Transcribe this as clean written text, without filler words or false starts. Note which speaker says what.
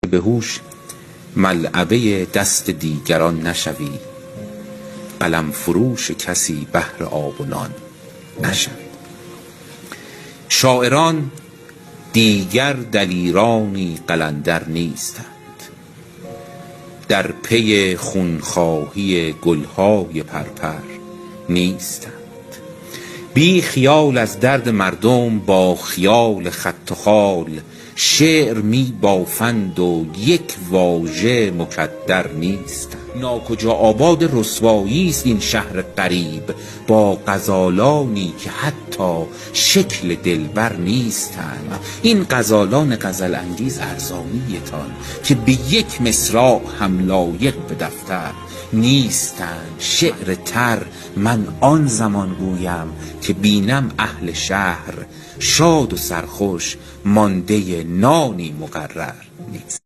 Speaker 1: به هوش ملعبه دست دیگران نشوی، قلم فروش کسی بهر آب و نان نشوی. شاعران دیگر دلیرانی قلندر نیستند، در پی خونخواهی گلهای پرپر نیستند. بی خیال از درد مردم با خیال خط و خال، شعر می بافند و یک واژه مکدر نیستند. ناکجا آباد رسوایی است این شهر غریب، با غزالانی که حتی شکل دلبر نیستند. این غزالان غزل انگیز ارزانیتان که به یک مصرع هم لایق به دفتر نیستند. شعر تر من آن زمان گویم که بینم اهل شهر شاد و سرخوش، مانده نانی مقرر نیست.